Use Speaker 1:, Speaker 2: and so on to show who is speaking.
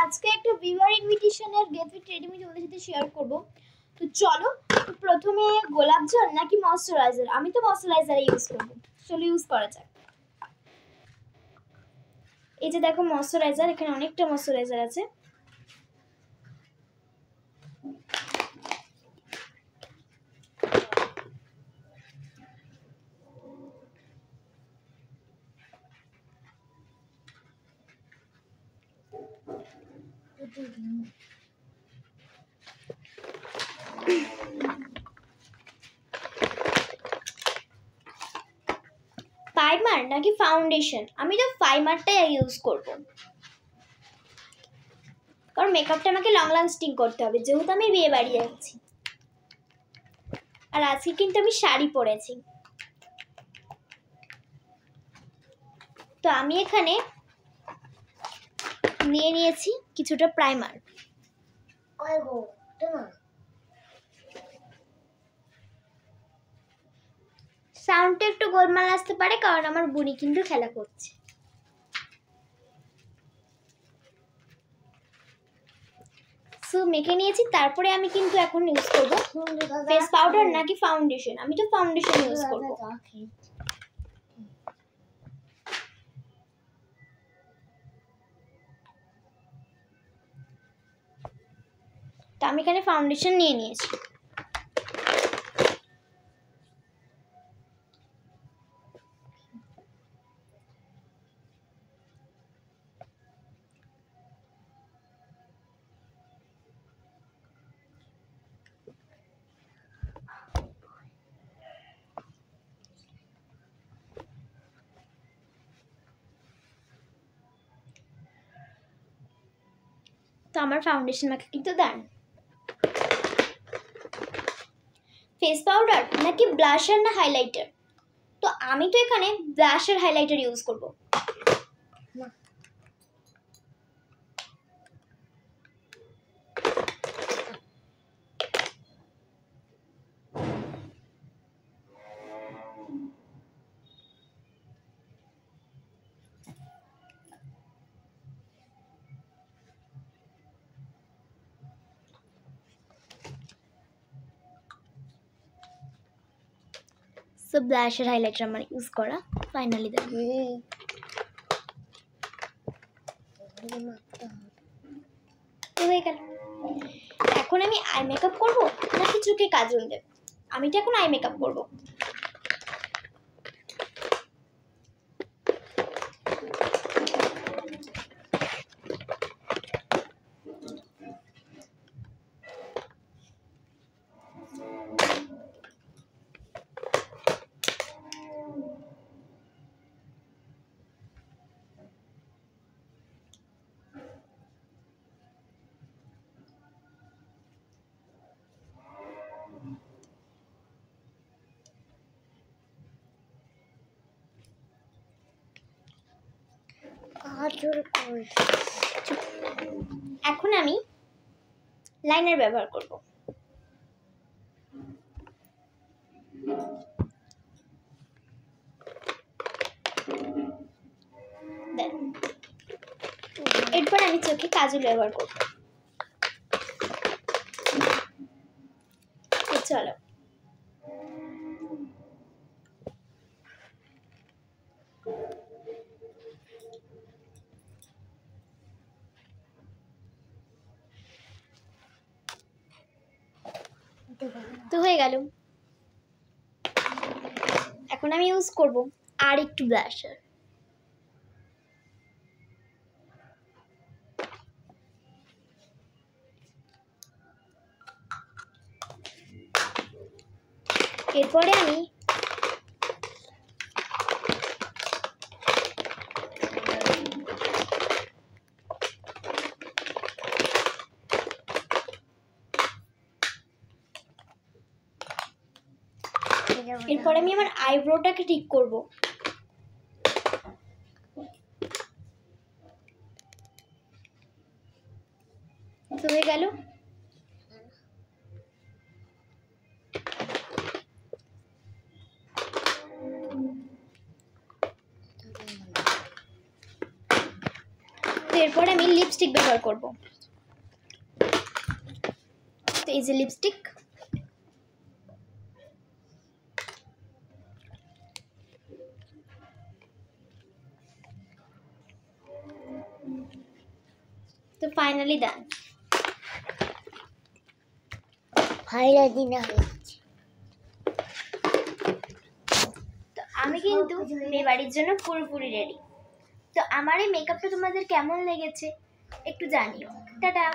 Speaker 1: আজকে একটা viewer ইনভিটেশনের gate with Redmi তোমাদের সাথে শেয়ার করব। তো চলো, প্রথমে গোলাপ জল নাকি ময়শ্চারাইজার? আমি তো ময়শ্চারাইজার ইউজ করব। চলো ইউজ করা যাক। এই যে দেখো ময়শ্চারাইজার, এখানে অনেকটা ময়শ্চারাইজার আছে। প্রাইমার নাকি ফাউন্ডেশন? আমি তো প্রাইমারটাই ইউজ করব, কারণ মেকআপটা আমাকে লং লাস্টিং করতে হবে, যেহেতু আমি বিয়ে বাড়ি যাচ্ছি। আর আজকে কিন্তু আমি শাড়ি পরেছি। তো আমি এখানে নিয়ে নিয়েছি কিছুটা প্রাইমার। সাউন্ডটা একটু গোলমাল আসতে পারে, কারণ আমার বুড়ি কিন্তু খেলা করছে। সো মেখে নিয়েছি, তারপরে আমি কিন্তু এখন ইউজ করব ফেস পাউডার নাকি ফাউন্ডেশন? আমি তো ফাউন্ডেশন ইউজ করব। তো আমি এখানে ফাউন্ডেশন নিয়ে নিয়েছি। তো আমার ফাউন্ডেশন মাখা কিন্তু ডান। ফেস পাউডার নাকি ব্লাশার না হাইলাইটার? তো আমি তো এখানে ব্লাশার হাইলাইটার ইউজ করব। সো ব্লাশার হাইলাইটার আমার ইউজ করা ফাইনালি দেখো হয়ে গেল। এখন আমি আই মেকআপ করব নাকি চোখে কাজল দেব? আমি তো এখন আই মেকআপ করব। এখন আমি লাইনার ব্যবহার করব। এরপর আমি চোখে কাজল ব্যবহার করব। চলো তো হয়ে গেল। এখন আমি ইউজ করব আর একটু ব্লাশার। এরপরে আমি আমার আইব্রোটাকে ঠিক করব। হয়ে গেল। এরপরে আমি লিপস্টিক লিপস্টিক ব্যবহার করব। তো এই যে লিপস্টিক, তো ফাইনালি ডান।
Speaker 2: ফাইনালি না
Speaker 1: তো আমি কিন্তু মেয়ে বাড়ির জন্য পুরোপুরি রেডি। তো আমার এই মেকআপটা তোমাদের কেমন লেগেছে একটু জানিও। টাটা।